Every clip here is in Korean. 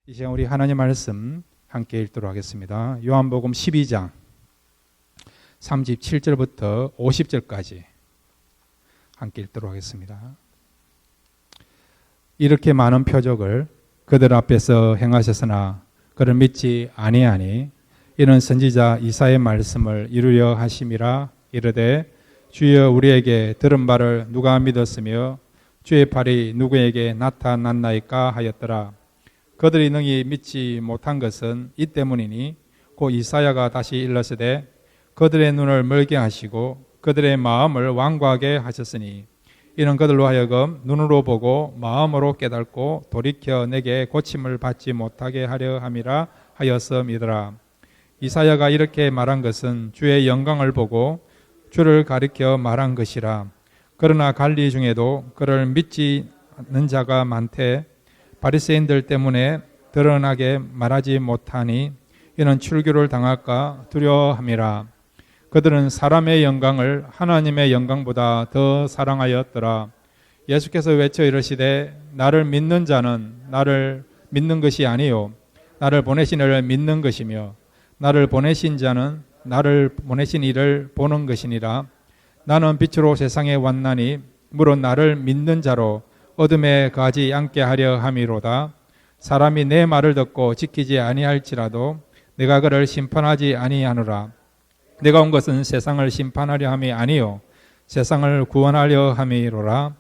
이 시간 우리 하나님 말씀 함께 읽도록 하겠습니다. 요한복음 12장 37절부터 50절까지 함께 읽도록 하겠습니다. 이렇게 많은 표적을 그들 앞에서 행하셨으나 그를 믿지 아니하니 이는 선지자 이사야의 말씀을 이루려 하심이라. 이르되 주여 우리에게 들은 바를 누가 믿었으며 주의 팔이 누구에게 나타났나이까 하였더라. 그들이 능히 믿지 못한 것은 이 때문이니 곧 이사야가 다시 일렀으되 그들의 눈을 멀게 하시고 그들의 마음을 완고하게 하셨으니 이는 그들로 하여금 눈으로 보고 마음으로 깨닫고 돌이켜 내게 고침을 받지 못하게 하려 함이라 하였음이더라. 이사야가 이렇게 말한 것은 주의 영광을 보고 주를 가리켜 말한 것이라. 그러나 관리 중에도 그를 믿지 않는 자가 많되 바리새인들 때문에 드러나게 말하지 못하니 이는 출교를 당할까 두려워함이라. 그들은 사람의 영광을 하나님의 영광보다 더 사랑하였더라. 예수께서 외쳐 이르시되 나를 믿는 자는 나를 믿는 것이 아니요 나를 보내신 이를 믿는 것이며 나를 보내신 자는 나를 보내신 이를 보는 것이니라. 나는 빛으로 세상에 왔나니 물은 나를 믿는 자로 어둠에 거하지 않게 하려 함이로다. 사람이 내 말을 듣고 지키지 아니할지라도 내가 그를 심판하지 아니하노라. 내가 온 것은 세상을 심판하려 함이 아니요 세상을 구원하려 함이로라.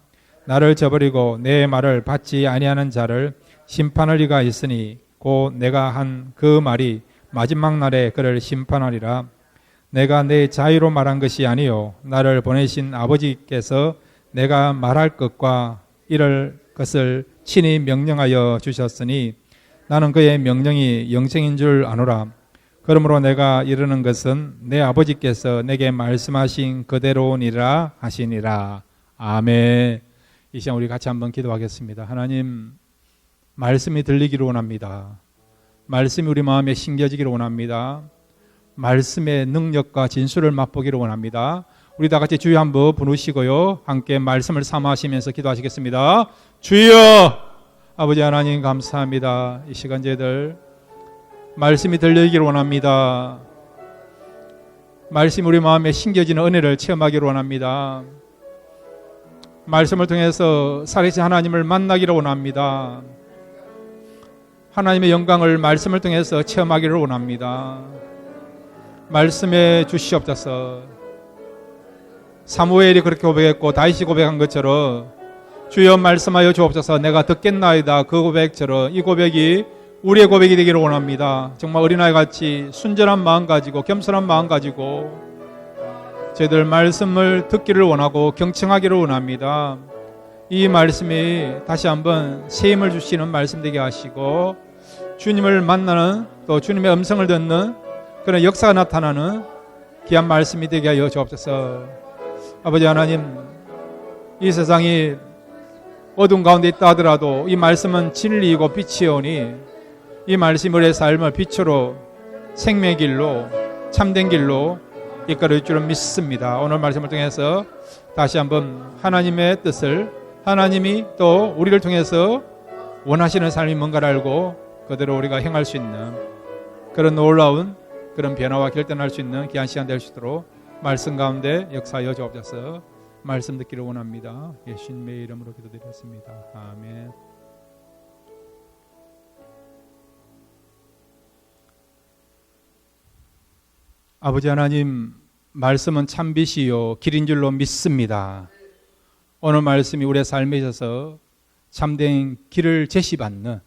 나를 저버리고 내 말을 받지 아니하는 자를 심판할 리가 있으니 곧 내가 한 그 말이 마지막 날에 그를 심판하리라. 내가 내 자유로 말한 것이 아니요 나를 보내신 아버지께서 내가 말할 것과 이럴 것을 친히 명령하여 주셨으니 나는 그의 명령이 영생인 줄 아노라. 그러므로 내가 이르는 것은 내 아버지께서 내게 말씀하신 그대로니라 하시니라. 아멘. 이 시간 우리 같이 한번 기도하겠습니다. 하나님, 말씀이 들리기를 원합니다. 말씀이 우리 마음에 심겨지기를 원합니다. 말씀의 능력과 진수를 맛보기를 원합니다. 우리 다 같이 주여 한번 부르시고요. 함께 말씀을 삼아하시면서 기도하시겠습니다. 주여! 아버지 하나님 감사합니다. 이 시간 저희들 말씀이 들리기를 원합니다. 말씀이 우리 마음에 심겨지는 은혜를 체험하기를 원합니다. 말씀을 통해서 살아계신 하나님을 만나기를 원합니다. 하나님의 영광을 말씀을 통해서 체험하기를 원합니다. 말씀해 주시옵소서. 사무엘이 그렇게 고백했고 다윗이 고백한 것처럼 주여 말씀하여 주옵소서. 내가 듣겠나이다. 그 고백처럼 이 고백이 우리의 고백이 되기를 원합니다. 정말 어린아이같이 순전한 마음 가지고 겸손한 마음 가지고 저희들 말씀을 듣기를 원하고 경청하기를 원합니다. 이 말씀이 다시 한번 새 힘을 주시는 말씀 되게 하시고 주님을 만나는 또 주님의 음성을 듣는 그런 역사가 나타나는 귀한 말씀이 되게 하여 주옵소서. 아버지 하나님, 이 세상이 어두운 가운데 있다 하더라도 이 말씀은 진리이고 빛이오니 이 말씀이 우리의 삶을 빛으로 생명의 길로 참된 길로 이끌어 줄 믿습니다. 오늘 말씀을 통해서 다시 한번 하나님의 뜻을 하나님이 또 우리를 통해서 원하시는 삶이 뭔가를 알고 그대로 우리가 행할 수 있는 그런 놀라운 그런 변화와 결단할 수 있는 귀한 시간 될 수 있도록 말씀 가운데 역사하여 주옵소서. 말씀 듣기를 원합니다. 예수님의 이름으로 기도드렸습니다. 아멘. 아버지 하나님, 말씀은 참빛이요 길인 줄로 믿습니다. 오늘 말씀이 우리의 삶에 있어서 참된 길을 제시받는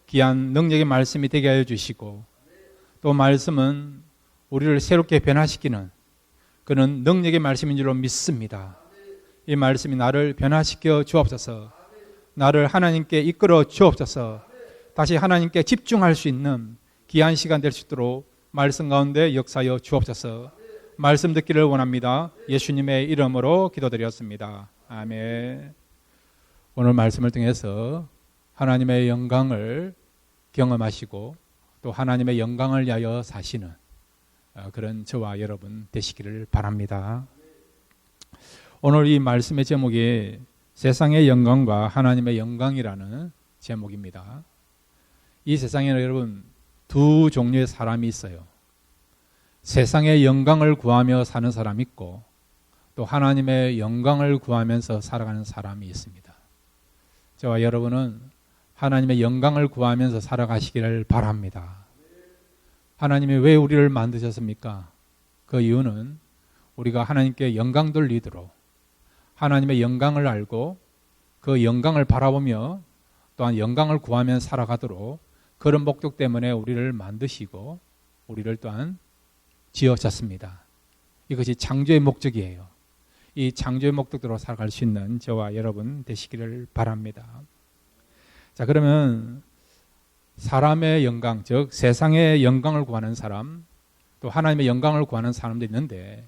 귀한 능력의 말씀이 되게 하여 주시고 또 말씀은 우리를 새롭게 변화시키는 그는 능력의 말씀인 줄로 믿습니다. 이 말씀이 나를 변화시켜 주옵소서. 나를 하나님께 이끌어 주옵소서. 다시 하나님께 집중할 수 있는 귀한 시간 될 수 있도록 말씀 가운데 역사하여 주옵소서. 말씀 듣기를 원합니다. 예수님의 이름으로 기도드렸습니다. 아멘. 오늘 말씀을 통해서 하나님의 영광을 경험하시고 또 하나님의 영광을 위하여 사시는 그런 저와 여러분 되시기를 바랍니다. 오늘 이 말씀의 제목이 세상의 영광과 하나님의 영광이라는 제목입니다. 이 세상에는 여러분 두 종류의 사람이 있어요. 세상의 영광을 구하며 사는 사람이 있고 또 하나님의 영광을 구하면서 살아가는 사람이 있습니다. 저와 여러분은 하나님의 영광을 구하면서 살아가시기를 바랍니다. 하나님이 왜 우리를 만드셨습니까? 그 이유는 우리가 하나님께 영광 돌리도록 하나님의 영광을 알고 그 영광을 바라보며 또한 영광을 구하며 살아가도록 그런 목적 때문에 우리를 만드시고 우리를 또한 지으셨습니다. 이것이 창조의 목적이에요. 이 창조의 목적대로 살아갈 수 있는 저와 여러분 되시기를 바랍니다. 자, 그러면 사람의 영광, 즉 세상의 영광을 구하는 사람, 또 하나님의 영광을 구하는 사람도 있는데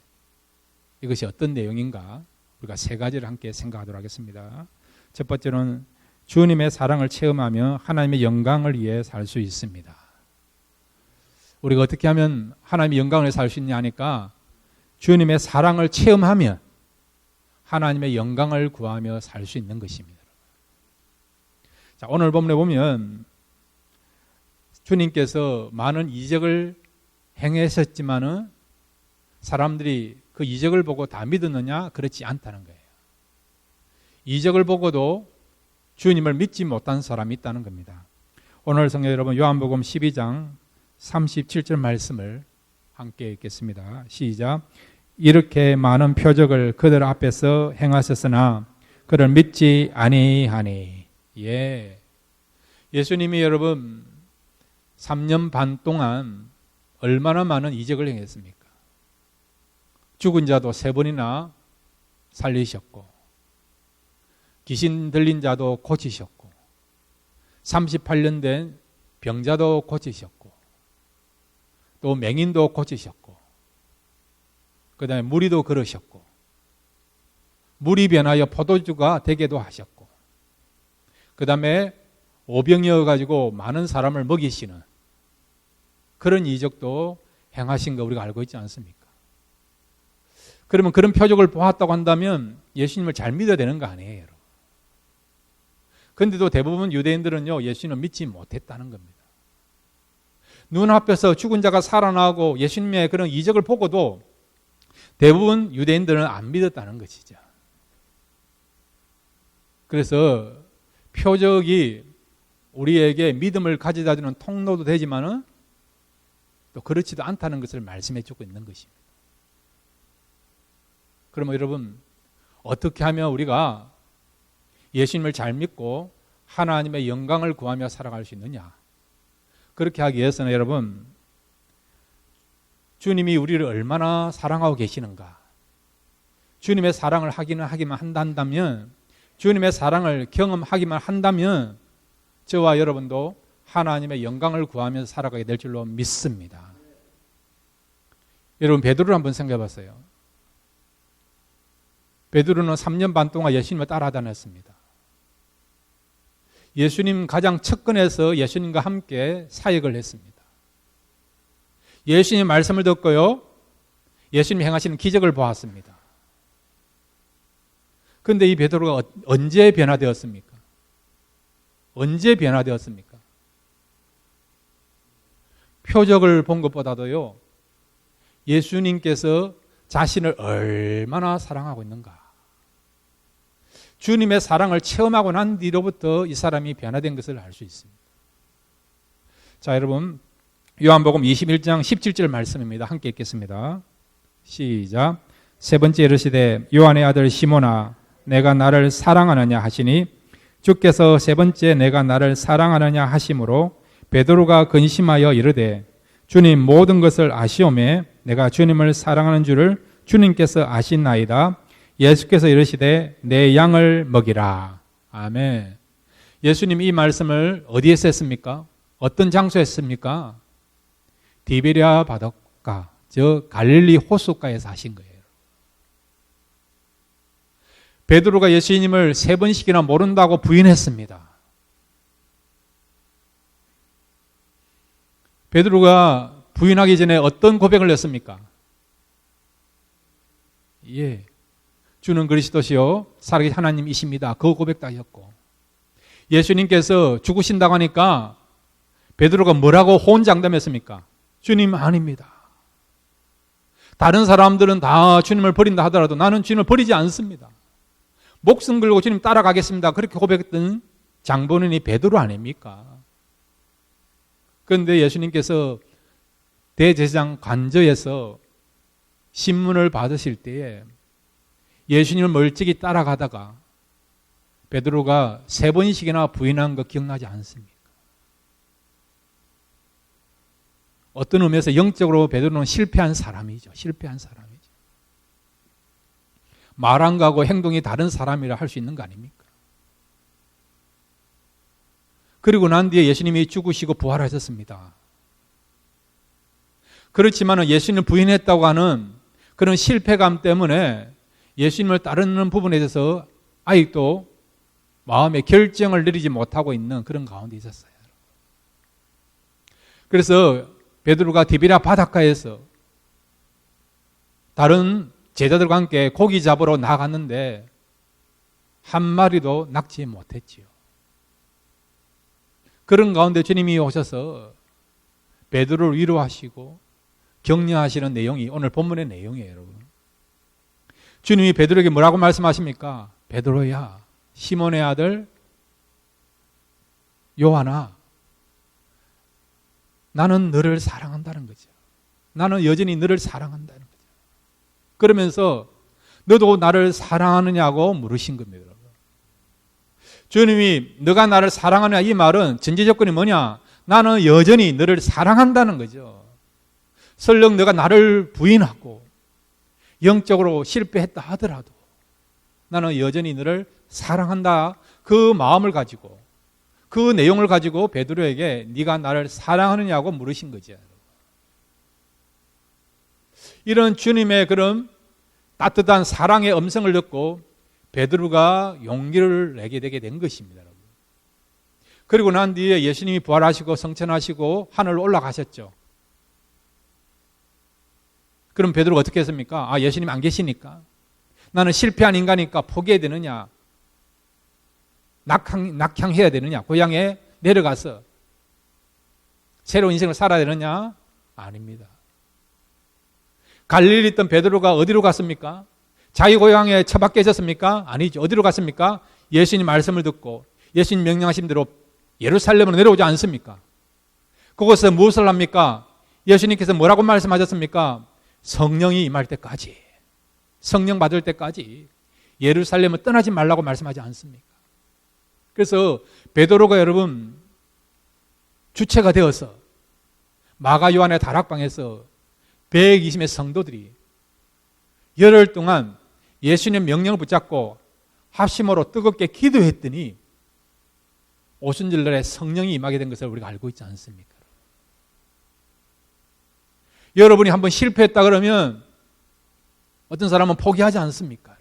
이것이 어떤 내용인가? 우리가 세 가지를 함께 생각하도록 하겠습니다. 첫 번째는 주님의 사랑을 체험하며 하나님의 영광을 위해 살 수 있습니다. 우리가 어떻게 하면 하나님의 영광을 살 수 있냐 하니까 주님의 사랑을 체험하면 하나님의 영광을 구하며 살 수 있는 것입니다. 자, 오늘 본문에 보면 주님께서 많은 이적을 행하셨지만은 사람들이 그 이적을 보고 다 믿었느냐? 그렇지 않다는 거예요. 이적을 보고도 주님을 믿지 못한 사람이 있다는 겁니다. 오늘 성경 여러분 요한복음 12장 37절 말씀을 함께 읽겠습니다. 시작. 이렇게 많은 표적을 그들 앞에서 행하셨으나 그를 믿지 아니하니. 예. 예수님이 여러분 3년 반 동안 얼마나 많은 이적을 행했습니까? 죽은 자도 3번이나 살리셨고 귀신 들린 자도 고치셨고 38년 된 병자도 고치셨고 또 맹인도 고치셨고 그 다음에 무리도 걸으셨고 물이 변하여 포도주가 되게도 하셨고 그 다음에 오병이어 가지고 많은 사람을 먹이시는 그런 이적도 행하신 거 우리가 알고 있지 않습니까? 그러면 그런 표적을 보았다고 한다면 예수님을 잘 믿어야 되는 거 아니에요, 여러분? 그런데도 대부분 유대인들은요 예수님을 믿지 못했다는 겁니다. 눈앞에서 죽은 자가 살아나고 예수님의 그런 이적을 보고도 대부분 유대인들은 안 믿었다는 것이죠. 그래서 표적이 우리에게 믿음을 가져다 주는 통로도 되지만은 또 그렇지도 않다는 것을 말씀해 주고 있는 것입니다. 그러면 여러분 어떻게 하면 우리가 예수님을 잘 믿고 하나님의 영광을 구하며 살아갈 수 있느냐? 그렇게 하기 위해서는 여러분 주님이 우리를 얼마나 사랑하고 계시는가? 주님의 사랑을 하기만 한다면 주님의 사랑을 경험하기만 한다면 저와 여러분도 하나님의 영광을 구하면서 살아가게 될 줄로 믿습니다. 여러분 베드로를 한번 생각해 봤어요. 베드로는 3년 반 동안 예수님을 따라다녔습니다. 예수님 가장 측근에서 예수님과 함께 사역을 했습니다. 예수님 말씀을 듣고요. 예수님이 행하시는 기적을 보았습니다. 그런데 이 베드로가 언제 변화되었습니까? 언제 변화되었습니까? 표적을 본 것보다도요. 예수님께서 자신을 얼마나 사랑하고 있는가. 주님의 사랑을 체험하고 난 뒤로부터 이 사람이 변화된 것을 알 수 있습니다. 자, 여러분 요한복음 21장 17절 말씀입니다. 함께 읽겠습니다. 시작. 세 번째 이르시되 요한의 아들 시몬아 내가 나를 사랑하느냐 하시니 주께서 세 번째 내가 나를 사랑하느냐 하심으로 베드로가 근심하여 이르되 주님 모든 것을 아시오매 내가 주님을 사랑하는 줄을 주님께서 아시나이다. 예수께서 이르시되 내 양을 먹이라. 아멘. 예수님 이 말씀을 어디에서 했습니까? 어떤 장소에 했습니까? 디베랴 바닷가, 저 갈릴리 호숫가에서 하신 거예요. 베드로가 예수님을 3번씩이나 모른다고 부인했습니다. 베드로가 부인하기 전에 어떤 고백을 했습니까? 예, 주는 그리스도시요 살아계신 하나님이십니다. 그 고백도 하셨고 예수님께서 죽으신다고 하니까 베드로가 뭐라고 호언장담했습니까? 주님 아닙니다. 다른 사람들은 다 주님을 버린다 하더라도 나는 주님을 버리지 않습니다. 목숨 걸고 주님 따라가겠습니다. 그렇게 고백했던 장본인이 베드로 아닙니까? 그런데 예수님께서 대제사장 관저에서 신문을 받으실 때에 예수님을 멀찍이 따라가다가 베드로가 3번씩이나 부인한 거 기억나지 않습니까? 어떤 의미에서 영적으로 베드로는 실패한 사람이죠. 실패한 사람이죠. 말 안 가고 행동이 다른 사람이라 할 수 있는 거 아닙니까? 그리고 난 뒤에 예수님이 죽으시고 부활하셨습니다. 그렇지만 예수님을 부인했다고 하는 그런 실패감 때문에 예수님을 따르는 부분에 대해서 아직도 마음의 결정을 내리지 못하고 있는 그런 가운데 있었어요. 그래서 베드로가 디비랴 바닷가에서 다른 제자들과 함께 고기 잡으러 나갔는데 한 마리도 낚지 못했지요. 그런 가운데 주님이 오셔서 베드로를 위로하시고 격려하시는 내용이 오늘 본문의 내용이에요, 여러분. 주님이 베드로에게 뭐라고 말씀하십니까? 베드로야, 시몬의 아들 요한아, 나는 너를 사랑한다는 거죠. 나는 여전히 너를 사랑한다는 거죠. 그러면서 너도 나를 사랑하느냐고 물으신 겁니다, 여러분. 주님이 너가 나를 사랑하느냐 이 말은 전제 조건이 뭐냐? 나는 여전히 너를 사랑한다는 거죠. 설령 너가 나를 부인하고 영적으로 실패했다 하더라도 나는 여전히 너를 사랑한다. 그 마음을 가지고 그 내용을 가지고 베드로에게 네가 나를 사랑하느냐고 물으신 거죠. 이런 주님의 그런 따뜻한 사랑의 음성을 듣고 베드로가 용기를 내게 되게 된 것입니다, 여러분. 그리고 난 뒤에 예수님이 부활하시고 성천하시고 하늘로 올라가셨죠. 그럼 베드로가 어떻게 했습니까? 아, 예수님 안 계시니까 나는 실패한 인간이니까 포기해야 되느냐? 낙향해야 되느냐? 고향에 내려가서 새로운 인생을 살아야 되느냐? 아닙니다. 갈릴리 있던 베드로가 어디로 갔습니까? 자기 고향에 처박혀졌습니까? 아니죠. 어디로 갔습니까? 예수님 말씀을 듣고 예수님 명령하신 대로 예루살렘으로 내려오지 않습니까? 그곳에서 무엇을 합니까? 예수님께서 뭐라고 말씀하셨습니까? 성령이 임할 때까지, 성령 받을 때까지 예루살렘을 떠나지 말라고 말씀하지 않습니까? 그래서 베드로가 여러분 주체가 되어서 마가 요한의 다락방에서 120의 성도들이 열흘 동안 예수님의 명령을 붙잡고 합심으로 뜨겁게 기도했더니 오순절날에 성령이 임하게 된 것을 우리가 알고 있지 않습니까? 여러분이 한번 실패했다 그러면 어떤 사람은 포기하지 않습니까?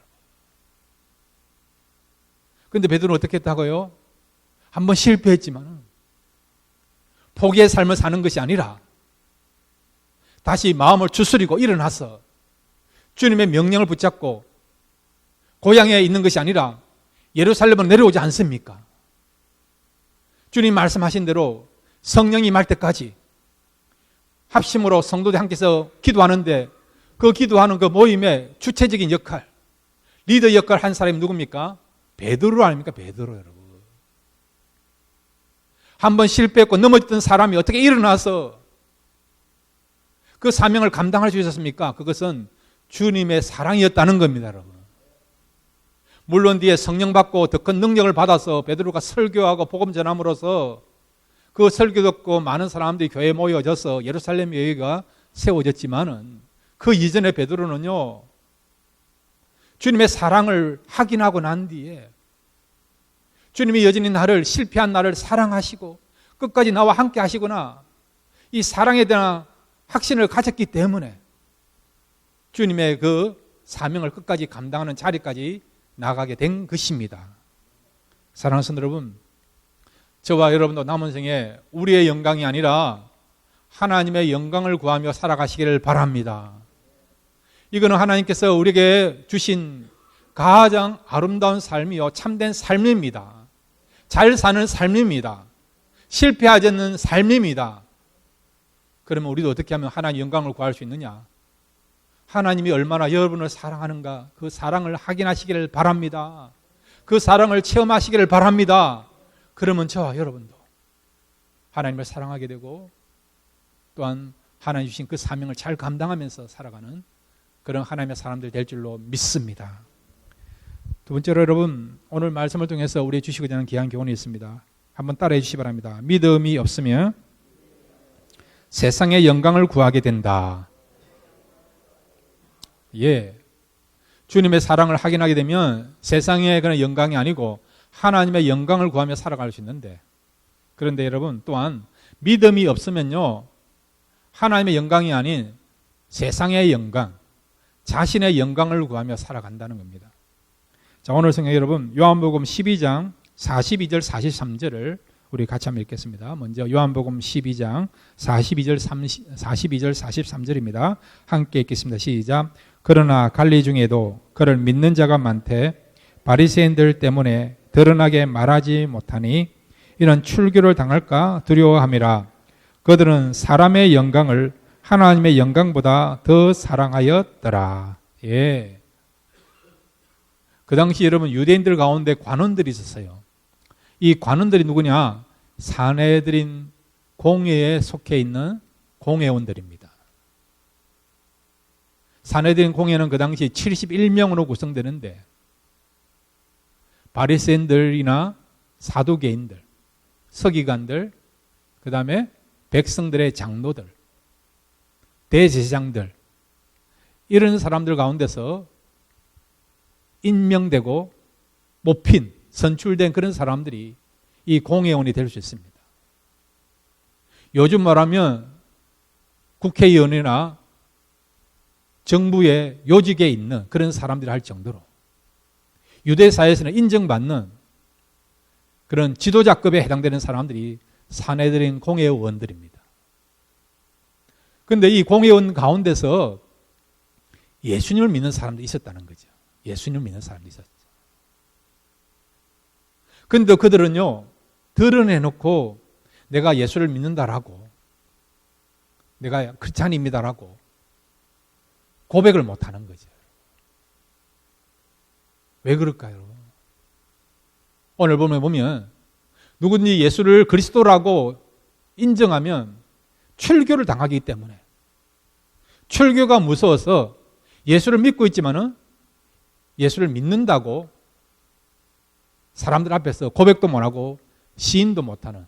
그런데 베드로는 어떻게 했다고요? 한번 실패했지만 포기의 삶을 사는 것이 아니라 다시 마음을 추스리고 일어나서 주님의 명령을 붙잡고 고향에 있는 것이 아니라 예루살렘으로 내려오지 않습니까? 주님 말씀하신 대로 성령이 임할 때까지 합심으로 성도들 함께서 기도하는데 그 기도하는 그 모임의 주체적인 역할, 리더 역할 한 사람이 누굽니까? 베드로 아닙니까? 베드로 여러분. 한번 실패했고 넘어졌던 사람이 어떻게 일어나서 그 사명을 감당할 수 있었습니까? 그것은 주님의 사랑이었다는 겁니다, 여러분. 물론 뒤에 성령 받고 더 큰 능력을 받아서 베드로가 설교하고 복음 전함으로써 그 설교 듣고 많은 사람들이 교회에 모여져서 예루살렘 교회가 세워졌지만은 그 이전에 베드로는요, 주님의 사랑을 확인하고 난 뒤에 주님이 여전히 나를, 실패한 나를 사랑하시고 끝까지 나와 함께 하시구나, 이 사랑에 대한 확신을 가졌기 때문에 주님의 그 사명을 끝까지 감당하는 자리까지 나가게 된 것입니다. 사랑하는 성도 여러분, 저와 여러분도 남은 생에 우리의 영광이 아니라 하나님의 영광을 구하며 살아가시기를 바랍니다. 이거는 하나님께서 우리에게 주신 가장 아름다운 삶이요 참된 삶입니다. 잘 사는 삶입니다. 실패하지 않는 삶입니다. 그러면 우리도 어떻게 하면 하나님 영광을 구할 수 있느냐? 하나님이 얼마나 여러분을 사랑하는가 그 사랑을 확인하시기를 바랍니다. 그 사랑을 체험하시기를 바랍니다. 그러면 저와 여러분도 하나님을 사랑하게 되고 또한 하나님 주신 그 사명을 잘 감당하면서 살아가는 그런 하나님의 사람들 될 줄로 믿습니다. 두 번째로 여러분, 오늘 말씀을 통해서 우리 주시고자 하는 귀한 교훈이 있습니다. 한번 따라해 주시기 바랍니다. 믿음이 없으면 세상의 영광을 구하게 된다. 예, 주님의 사랑을 확인하게 되면 세상의 그런 영광이 아니고 하나님의 영광을 구하며 살아갈 수 있는데, 그런데 여러분 또한 믿음이 없으면요 하나님의 영광이 아닌 세상의 영광, 자신의 영광을 구하며 살아간다는 겁니다. 자, 오늘 성경 여러분 요한복음 12장 42절 43절을 우리 같이 한번 읽겠습니다. 먼저 요한복음 12장 42절 43절입니다. 함께 읽겠습니다. 시작. 그러나 관리 중에도 그를 믿는 자가 많되 바리새인들 때문에 드러나게 말하지 못하니 이는 출교를 당할까 두려워함이라. 그들은 사람의 영광을 하나님의 영광보다 더 사랑하였더라. 예. 그 당시 여러분 유대인들 가운데 관원들이 있었어요. 이 관원들이 누구냐? 산헤드린 공회에 속해 있는 공회원들입니다. 산헤드린 공회는 그 당시 71명으로 구성되는데 바리새인들이나 사두개인들, 서기관들, 그 다음에 백성들의 장로들, 대제사장들, 이런 사람들 가운데서 임명되고 뽑힌, 선출된 그런 사람들이 이 공회원이 될 수 있습니다. 요즘 말하면 국회의원이나 정부의 요직에 있는 그런 사람들이 할 정도로 유대사회에서는 인정받는 그런 지도자급에 해당되는 사람들이 산헤드린 공회의원들입니다. 그런데 이 공회의원 가운데서 예수님을 믿는 사람들이 있었다는 거죠. 예수님을 믿는 사람들이 있었죠. 그런데 그들은요 드러내놓고 내가 예수를 믿는다라고, 내가 크리스찬입니다라고 고백을 못하는 거죠. 왜 그럴까요? 오늘 보면 누구든지 예수를 그리스도라고 인정하면 출교를 당하기 때문에, 출교가 무서워서 예수를 믿고 있지만은 예수를 믿는다고 사람들 앞에서 고백도 못하고 시인도 못하는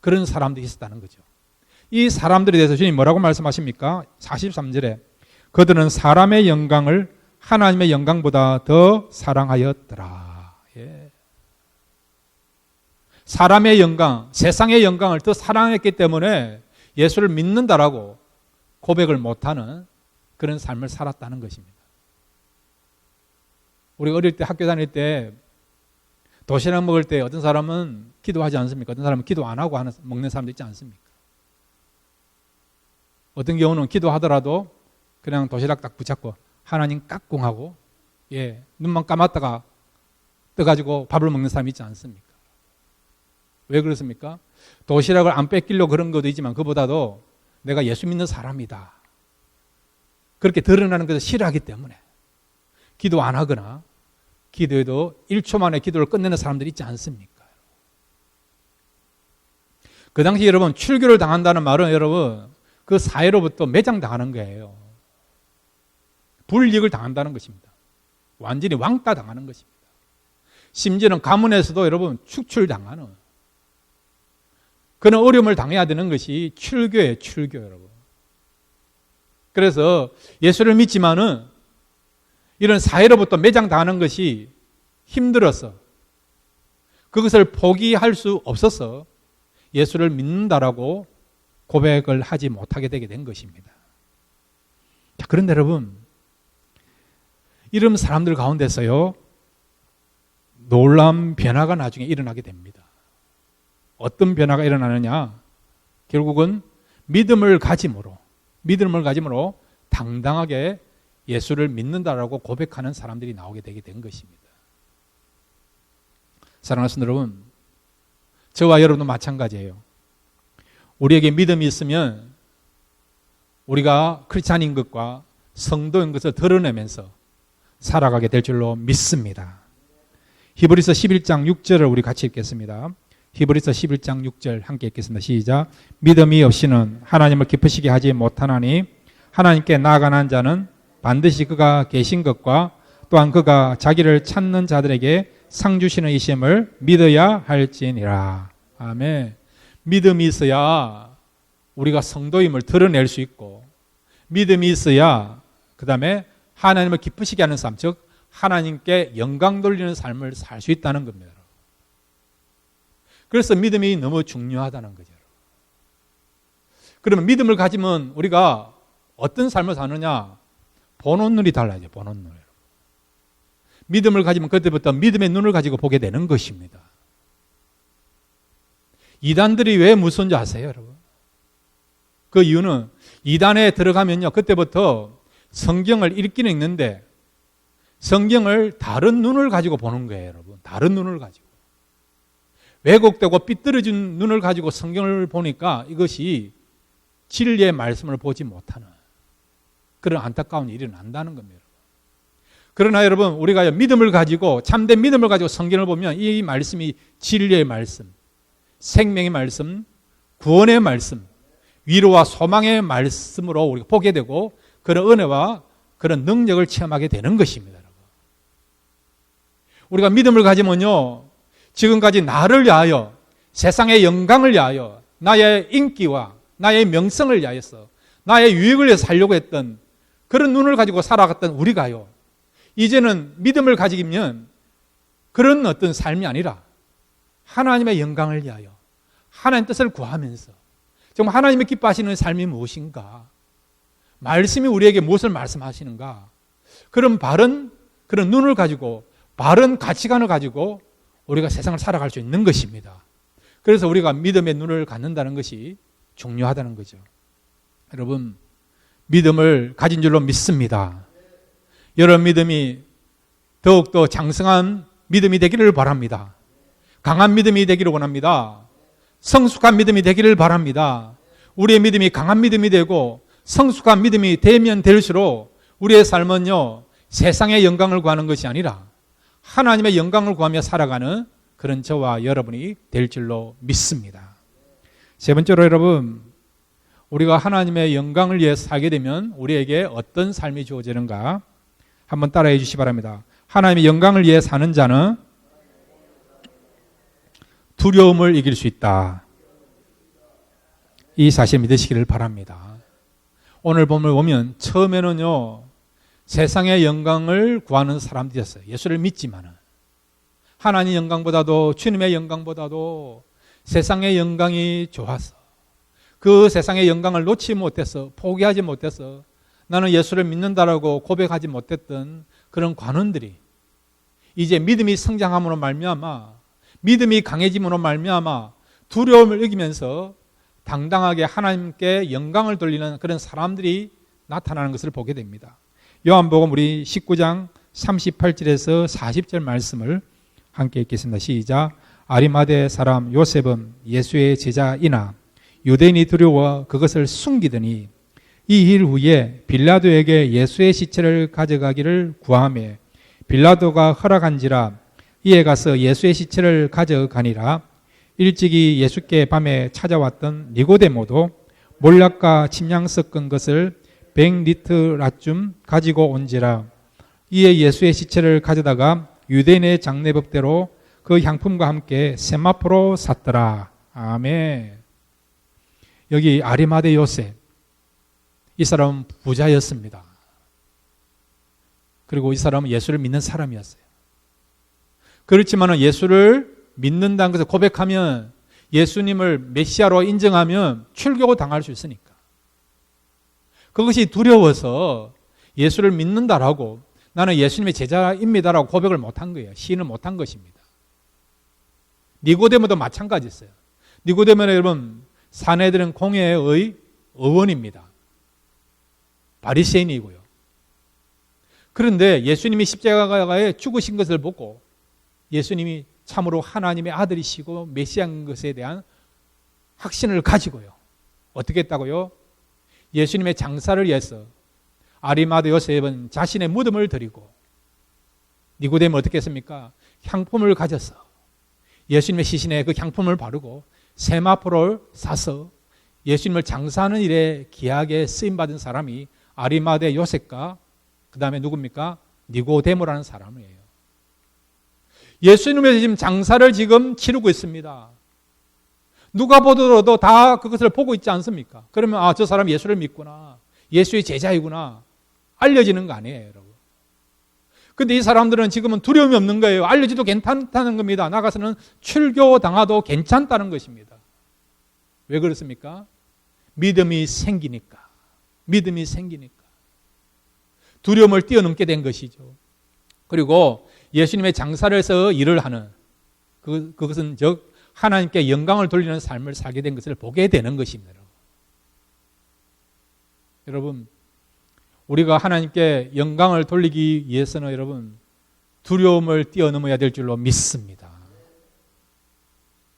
그런 사람들이 있었다는 거죠. 이 사람들에 대해서 주님 뭐라고 말씀하십니까? 43절에 그들은 사람의 영광을 하나님의 영광보다 더 사랑하였더라. 예. 사람의 영광, 세상의 영광을 더 사랑했기 때문에 예수를 믿는다라고 고백을 못하는 그런 삶을 살았다는 것입니다. 우리 어릴 때 학교 다닐 때 도시락 먹을 때 어떤 사람은 기도하지 않습니까? 어떤 사람은 기도 안 하고 먹는 사람도 있지 않습니까? 어떤 경우는 기도하더라도 그냥 도시락 딱 붙잡고 하나님 깍꿍하고 눈만 감았다가 떠가지고 밥을 먹는 사람이 있지 않습니까? 왜 그렇습니까? 도시락을 안 뺏기려고 그런 것도 있지만 그보다도 내가 예수 믿는 사람이다, 그렇게 드러나는 것을 싫어하기 때문에 기도 안 하거나 기도해도 1초 만에 기도를 끝내는 사람들이 있지 않습니까? 그 당시 여러분 출교를 당한다는 말은 여러분 그 사회로부터 매장당하는 거예요. 불이익을 당한다는 것입니다. 완전히 왕따 당하는 것입니다. 심지어는 가문에서도 여러분 축출당하는 그런 어려움을 당해야 되는 것이 출교예요. 출교 여러분. 그래서 예수를 믿지만은 이런 사회로부터 매장당하는 것이 힘들어서 그것을 포기할 수 없어서 예수를 믿는다라고 고백을 하지 못하게 되게 된 것입니다. 자, 그런데 여러분 이런 사람들 가운데서요 놀라운 변화가 나중에 일어나게 됩니다. 어떤 변화가 일어나느냐? 결국은 믿음을 가짐으로 당당하게 예수를 믿는다라고 고백하는 사람들이 나오게 되게 된 것입니다. 사랑하는 여러분, 저와 여러분도 마찬가지예요. 우리에게 믿음이 있으면 우리가 크리스찬인 것과 성도인 것을 드러내면서 살아가게 될 줄로 믿습니다. 히브리서 11장 6절을 우리 같이 읽겠습니다. 히브리서 11장 6절 함께 읽겠습니다. 시작. 믿음이 없이는 하나님을 기쁘시게 하지 못하나니 하나님께 나아가는 자는 반드시 그가 계신 것과 또한 그가 자기를 찾는 자들에게 상 주시는 이심을 믿어야 할지니라. 아멘. 믿음이 있어야 우리가 성도임을 드러낼 수 있고, 믿음이 있어야 그 다음에 하나님을 기쁘시게 하는 삶, 즉 하나님께 영광 돌리는 삶을 살 수 있다는 겁니다. 그래서 믿음이 너무 중요하다는 거죠. 그러면 믿음을 가지면 우리가 어떤 삶을 사느냐? 보는 눈이 달라져. 보는 눈. 믿음을 가지면 그때부터 믿음의 눈을 가지고 보게 되는 것입니다. 이단들이 왜 무서운지 아세요, 여러분? 그 이유는 이단에 들어가면요, 그때부터 성경을 읽기는 읽는데 성경을 다른 눈을 가지고 보는 거예요, 여러분. 다른 눈을 가지고. 왜곡되고 삐뚤어진 눈을 가지고 성경을 보니까 이것이 진리의 말씀을 보지 못하는 그런 안타까운 일이 난다는 겁니다. 그러나 여러분, 우리가 믿음을 가지고, 참된 믿음을 가지고 성경을 보면 이 말씀이 진리의 말씀, 생명의 말씀, 구원의 말씀, 위로와 소망의 말씀으로 우리가 보게 되고 그런 은혜와 그런 능력을 체험하게 되는 것입니다. 여러분. 우리가 믿음을 가지면요, 지금까지 나를 위하여, 세상의 영광을 위하여, 나의 인기와 나의 명성을 위하여서, 나의 유익을 위해서 살려고 했던 그런 눈을 가지고 살아갔던 우리가요, 이제는 믿음을 가지면 그런 어떤 삶이 아니라 하나님의 영광을 위하여 하나님 뜻을 구하면서 정말 하나님의 기뻐하시는 삶이 무엇인가, 말씀이 우리에게 무엇을 말씀하시는가, 그런 바른 그런 눈을 가지고 바른 가치관을 가지고 우리가 세상을 살아갈 수 있는 것입니다. 그래서 우리가 믿음의 눈을 갖는다는 것이 중요하다는 거죠. 여러분, 믿음을 가진 줄로 믿습니다. 여러분 믿음이 더욱더 장성한 믿음이 되기를 바랍니다. 강한 믿음이 되기를 원합니다. 성숙한 믿음이 되기를 바랍니다. 우리의 믿음이 강한 믿음이 되고 성숙한 믿음이 되면 될수록 우리의 삶은요, 세상의 영광을 구하는 것이 아니라 하나님의 영광을 구하며 살아가는 그런 저와 여러분이 될 줄로 믿습니다. 세 번째로 여러분, 우리가 하나님의 영광을 위해 살게 되면 우리에게 어떤 삶이 주어지는가 한번 따라해 주시기 바랍니다. 하나님의 영광을 위해 사는 자는 두려움을 이길 수 있다. 이 사실 믿으시기를 바랍니다. 오늘 본문을 보면 처음에는요, 세상의 영광을 구하는 사람들이었어요. 예수를 믿지만은 하나님 영광보다도, 주님의 영광보다도 세상의 영광이 좋아서, 그 세상의 영광을 놓지 못해서, 포기하지 못해서 나는 예수를 믿는다라고 고백하지 못했던 그런 관원들이 이제 믿음이 성장함으로 말미암아, 믿음이 강해짐으로 말미암아 두려움을 이기면서 당당하게 하나님께 영광을 돌리는 그런 사람들이 나타나는 것을 보게 됩니다. 요한복음 우리 19장 38절에서 40절 말씀을 함께 읽겠습니다. 시작. 아리마대 사람 요셉은 예수의 제자이나 유대인이 두려워 그것을 숨기더니 이 일 후에 빌라도에게 예수의 시체를 가져가기를 구하매 빌라도가 허락한지라 이에 가서 예수의 시체를 가져가니라. 일찍이 예수께 밤에 찾아왔던 니고데모도 몰락과 침향 섞은 것을 100리터라쯤 가지고 온지라. 이에 예수의 시체를 가져다가 유대인의 장례법대로 그 향품과 함께 세마포로 샀더라. 아멘. 여기 아리마대 요셉, 이 사람은 부자였습니다. 그리고 이 사람은 예수를 믿는 사람이었어요. 그렇지만 예수를 믿는다는 것을 고백하면, 예수님을 메시아로 인정하면 출교 당할 수 있으니까 그것이 두려워서 예수를 믿는다라고, 나는 예수님의 제자입니다라고 고백을 못한 거예요. 시인을 못한 것입니다. 니고데모도 마찬가지였어요. 니고데모는 여러분 사내들은 공회의 의원입니다. 바리새인이고요. 그런데 예수님이 십자가에 죽으신 것을 보고 예수님이 참으로 하나님의 아들이시고 메시아인 것에 대한 확신을 가지고요. 어떻게 했다고요? 예수님의 장사를 위해서 아리마대 요셉은 자신의 무덤을 드리고 니고데모는 어떻게 했습니까? 향품을 가져서 예수님의 시신에 그 향품을 바르고 세마포를 사서 예수님을 장사하는 일에 귀하게 쓰임받은 사람이 아리마대 요셉과 그 다음에 누굽니까? 니고데모라는 사람이에요. 예수님의 지금 장사를 지금 치르고 있습니다. 누가 보더라도 다 그것을 보고 있지 않습니까? 그러면 저 사람 예수를 믿구나. 예수의 제자이구나. 알려지는 거 아니에요, 여러분. 근데 이 사람들은 지금은 두려움이 없는 거예요. 알려지도 괜찮다는 겁니다. 나가서는 출교당하도 괜찮다는 것입니다. 왜 그렇습니까? 믿음이 생기니까. 믿음이 생기니까. 두려움을 뛰어넘게 된 것이죠. 그리고 예수님의 장사를 해서 일을 하는 그것은 즉 하나님께 영광을 돌리는 삶을 살게 된 것을 보게 되는 것입니다. 여러분, 우리가 하나님께 영광을 돌리기 위해서는 여러분 두려움을 뛰어넘어야 될 줄로 믿습니다.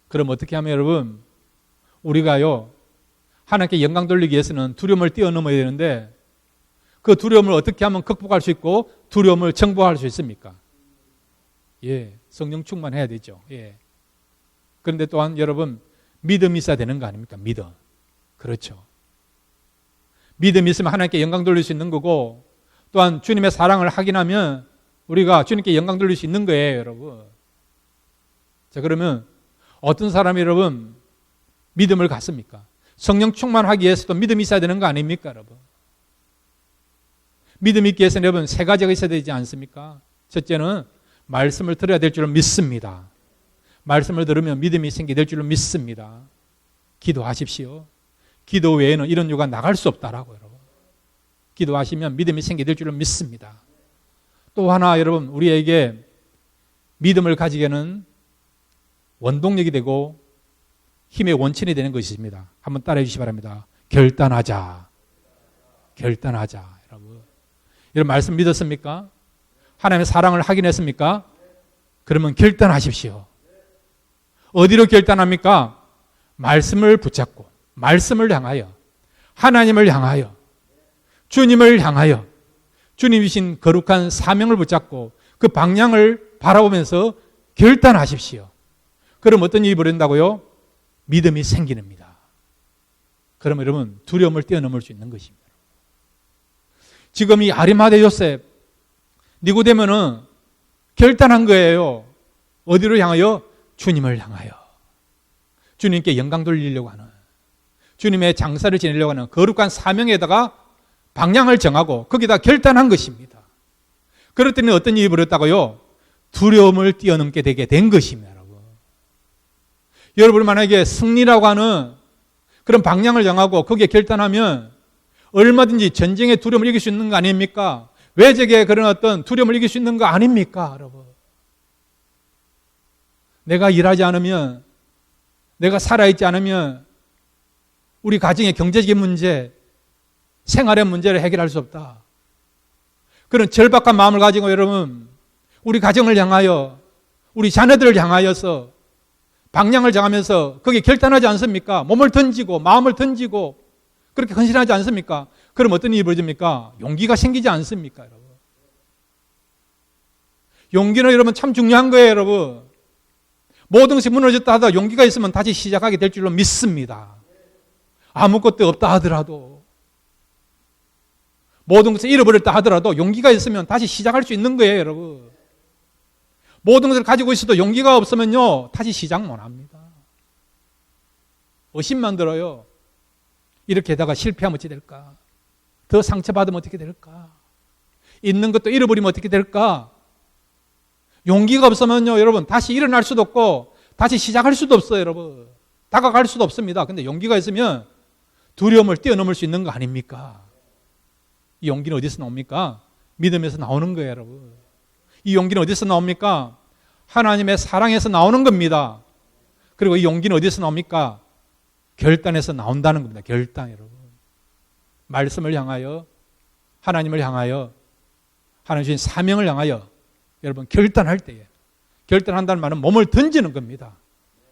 그럼 어떻게 하면 여러분 우리가요 하나님께 영광 돌리기 위해서는 두려움을 뛰어넘어야 되는데 그 두려움을 어떻게 하면 극복할 수 있고 두려움을 정복할 수 있습니까? 예, 성령 충만해야 되죠. 예. 그런데 또한 여러분 믿음이 있어야 되는 거 아닙니까? 믿음. 그렇죠. 믿음이 있으면 하나님께 영광 돌릴 수 있는 거고 또한 주님의 사랑을 확인하면 우리가 주님께 영광 돌릴 수 있는 거예요, 여러분. 자, 그러면 어떤 사람이 여러분 믿음을 갖습니까? 성령 충만하기 위해서도 믿음이 있어야 되는 거 아닙니까, 여러분? 믿음이 있기 위해서는 여러분 세 가지가 있어야 되지 않습니까? 첫째는 말씀을 들어야 될 줄로 믿습니다. 말씀을 들으면 믿음이 생기게 될 줄로 믿습니다. 기도하십시오. 기도 외에는 이런 유가 나갈 수 없다라고 여러분. 기도하시면 믿음이 생기게 될 줄로 믿습니다. 또 하나 여러분 우리에게 믿음을 가지게는 원동력이 되고 힘의 원천이 되는 것입니다. 한번 따라해 주시기 바랍니다. 결단하자. 결단하자. 여러분. 여러분 말씀 믿었습니까? 하나님의 사랑을 확인했습니까? 그러면 결단하십시오. 어디로 결단합니까? 말씀을 붙잡고 말씀을 향하여 하나님을 향하여 주님을 향하여 주님이신 거룩한 사명을 붙잡고 그 방향을 바라보면서 결단하십시오. 그럼 어떤 일이 벌어진다고요? 믿음이 생기는입니다. 그러면 여러분 두려움을 뛰어넘을 수 있는 것입니다. 지금 이 아리마대 요셉 니고데모는 결단한 거예요. 어디로 향하여? 주님을 향하여. 주님께 영광 돌리려고 하는 주님의 장사를 지내려고 하는 거룩한 사명에다가 방향을 정하고 거기다 결단한 것입니다. 그랬더니 어떤 일이 벌었다고요? 두려움을 뛰어넘게 되게 된 것입니다. 여러분. 여러분 만약에 승리라고 하는 그런 방향을 정하고 거기에 결단하면 얼마든지 전쟁의 두려움을 이길 수 있는 거 아닙니까? 외적의 그런 어떤 두려움을 이길 수 있는 거 아닙니까? 여러분. 내가 일하지 않으면 내가 살아있지 않으면 우리 가정의 경제적인 문제, 생활의 문제를 해결할 수 없다. 그런 절박한 마음을 가지고 여러분 우리 가정을 향하여 우리 자녀들을 향하여서 방향을 정하면서 거기에 결단하지 않습니까? 몸을 던지고 마음을 던지고 그렇게 헌신하지 않습니까? 그럼 어떤 일이 벌어집니까? 용기가 생기지 않습니까? 여러분? 용기는 여러분 참 중요한 거예요. 여러분. 모든 것이 무너졌다 하다 용기가 있으면 다시 시작하게 될 줄로 믿습니다. 아무것도 없다 하더라도 모든 것을 잃어버렸다 하더라도 용기가 있으면 다시 시작할 수 있는 거예요. 여러분. 모든 것을 가지고 있어도 용기가 없으면요 다시 시작 못합니다. 의심만 들어요. 이렇게 하다가 실패하면 어떻게 될까? 더 상처받으면 어떻게 될까? 있는 것도 잃어버리면 어떻게 될까? 용기가 없으면요 여러분 다시 일어날 수도 없고 다시 시작할 수도 없어요. 여러분. 다가갈 수도 없습니다. 근데 용기가 있으면 두려움을 뛰어넘을 수 있는 거 아닙니까? 이 용기는 어디서 나옵니까? 믿음에서 나오는 거예요. 여러분. 이 용기는 어디서 나옵니까? 하나님의 사랑에서 나오는 겁니다. 그리고 이 용기는 어디서 나옵니까? 결단에서 나온다는 겁니다. 결단 여러분. 말씀을 향하여 하나님을 향하여 하나님 주신 사명을 향하여 여러분 결단할 때에 결단한다는 말은 몸을 던지는 겁니다.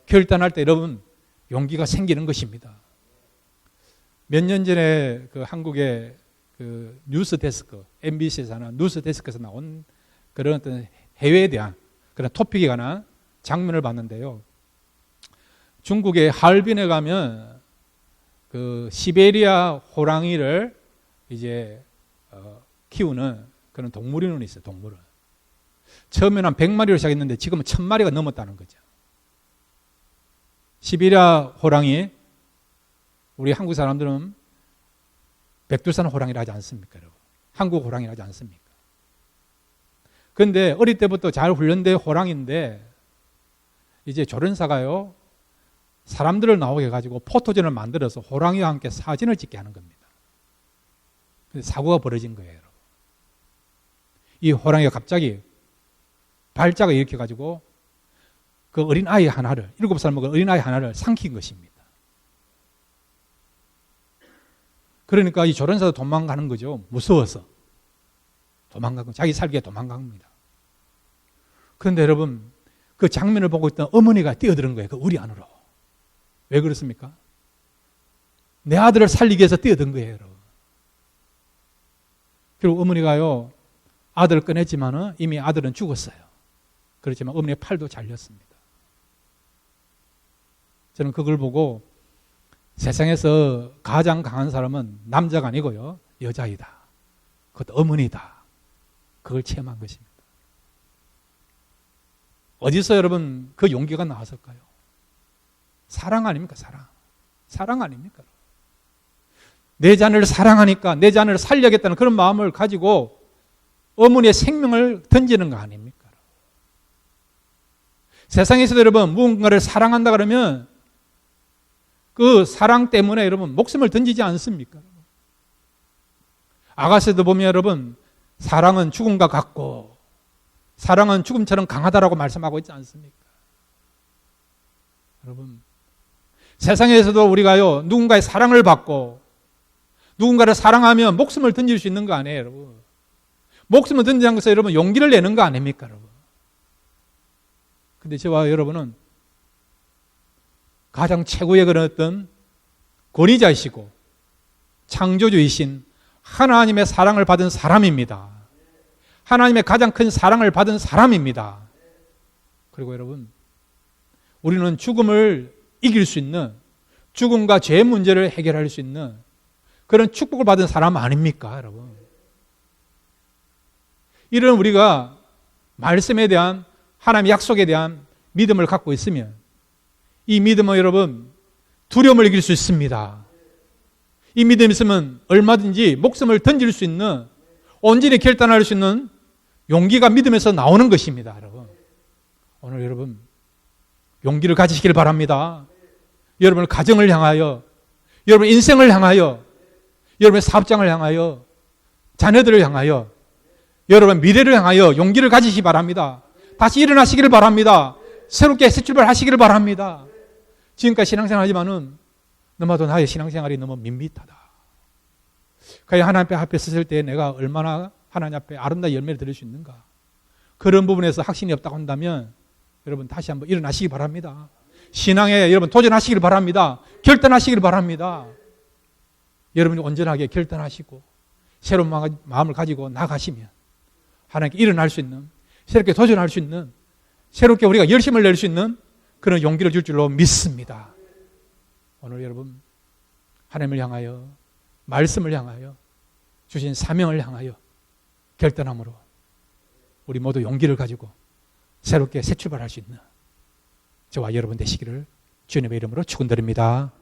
결단할 때 여러분 용기가 생기는 것입니다. 몇 년 전에 그 한국의 그 뉴스 데스크, MBC에서 하는 뉴스 데스크에서 나온 그런 어떤 해외에 대한 그런 토픽에 관한 장면을 봤는데요. 중국의 하얼빈에 가면 그 시베리아 호랑이를 이제 키우는 그런 동물원이 있어요. 동물원. 처음에는 한 100마리로 시작했는데 지금은 1000마리가 넘었다는 거죠. 시베리아 호랑이, 우리 한국 사람들은 백두산 호랑이라 하지 않습니까? 여러분? 한국 호랑이라 하지 않습니까? 그런데 어릴 때부터 잘 훈련된 호랑이인데 이제 조련사가요, 사람들을 나오게 해가지고 포토전을 만들어서 호랑이와 함께 사진을 찍게 하는 겁니다. 그래서 사고가 벌어진 거예요. 여러분. 이 호랑이가 갑자기 발작을 일으켜가지고 그 어린아이 하나를, 7살 먹은 어린아이 하나를 삼킨 것입니다. 그러니까 이 조련사도 도망가는 거죠. 무서워서. 도망가고, 자기 살기에 도망갑니다. 그런데 여러분, 그 장면을 보고 있던 어머니가 뛰어드는 거예요. 그 우리 안으로. 왜 그렇습니까? 내 아들을 살리기 위해서 뛰어든 거예요. 여러분. 그리고 어머니가요, 아들을 꺼냈지만은 이미 아들은 죽었어요. 그렇지만 어머니의 팔도 잘렸습니다. 저는 그걸 보고 세상에서 가장 강한 사람은 남자가 아니고요, 여자이다. 그것도 어머니다. 그걸 체험한 것입니다. 어디서 여러분 그 용기가 나왔을까요? 사랑 아닙니까? 사랑. 사랑 아닙니까? 내 자녀를 사랑하니까 내 자녀를 살려야겠다는 그런 마음을 가지고 어머니의 생명을 던지는 거 아닙니까? 세상에서도 여러분 무언가를 사랑한다 그러면 그 사랑 때문에 여러분 목숨을 던지지 않습니까? 아가씨도 보면 여러분 사랑은 죽음과 같고 사랑은 죽음처럼 강하다라고 말씀하고 있지 않습니까? 여러분 세상에서도 우리가요 누군가의 사랑을 받고 누군가를 사랑하면 목숨을 던질 수 있는 거 아니에요, 여러분? 목숨을 던지는 것은 여러분 용기를 내는 거 아닙니까, 여러분? 근데 저와 여러분은 가장 최고의 그런 어떤 권위자이시고 창조주이신 하나님의 사랑을 받은 사람입니다. 하나님의 가장 큰 사랑을 받은 사람입니다. 그리고 여러분, 우리는 죽음을 이길 수 있는, 죽음과 죄의 문제를 해결할 수 있는 그런 축복을 받은 사람 아닙니까, 여러분? 이런 우리가 말씀에 대한, 하나님의 약속에 대한 믿음을 갖고 있으면 이 믿음은 여러분 두려움을 이길 수 있습니다. 이 믿음이 있으면 얼마든지 목숨을 던질 수 있는, 온전히 결단할 수 있는 용기가 믿음에서 나오는 것입니다, 여러분. 오늘 여러분 용기를 가지시길 바랍니다. 여러분의 가정을 향하여, 여러분 인생을 향하여, 여러분의 사업장을 향하여, 자녀들을 향하여, 여러분 미래를 향하여 용기를 가지시기 바랍니다. 다시 일어나시기를 바랍니다. 새롭게 새 출발하시기를 바랍니다. 지금까지 신앙생활 하지만은 너무나도 나의 신앙생활이 너무 밋밋하다. 그냥 하나님 앞에 섰을 때 내가 얼마나 하나님 앞에 아름다운 열매를 드릴 수 있는가. 그런 부분에서 확신이 없다고 한다면 여러분 다시 한번 일어나시기 바랍니다. 신앙에 여러분 도전하시길 바랍니다. 결단하시길 바랍니다. 여러분이 온전하게 결단하시고 새로운 마음을 가지고 나가시면 하나님께 일어날 수 있는, 새롭게 도전할 수 있는, 새롭게 우리가 열심을 낼 수 있는 그런 용기를 줄 줄로 믿습니다. 오늘 여러분 하나님을 향하여, 말씀을 향하여, 주신 사명을 향하여 결단함으로 우리 모두 용기를 가지고 새롭게 새 출발할 수 있는 저와 여러분 되시기를 주님의 이름으로 축원드립니다.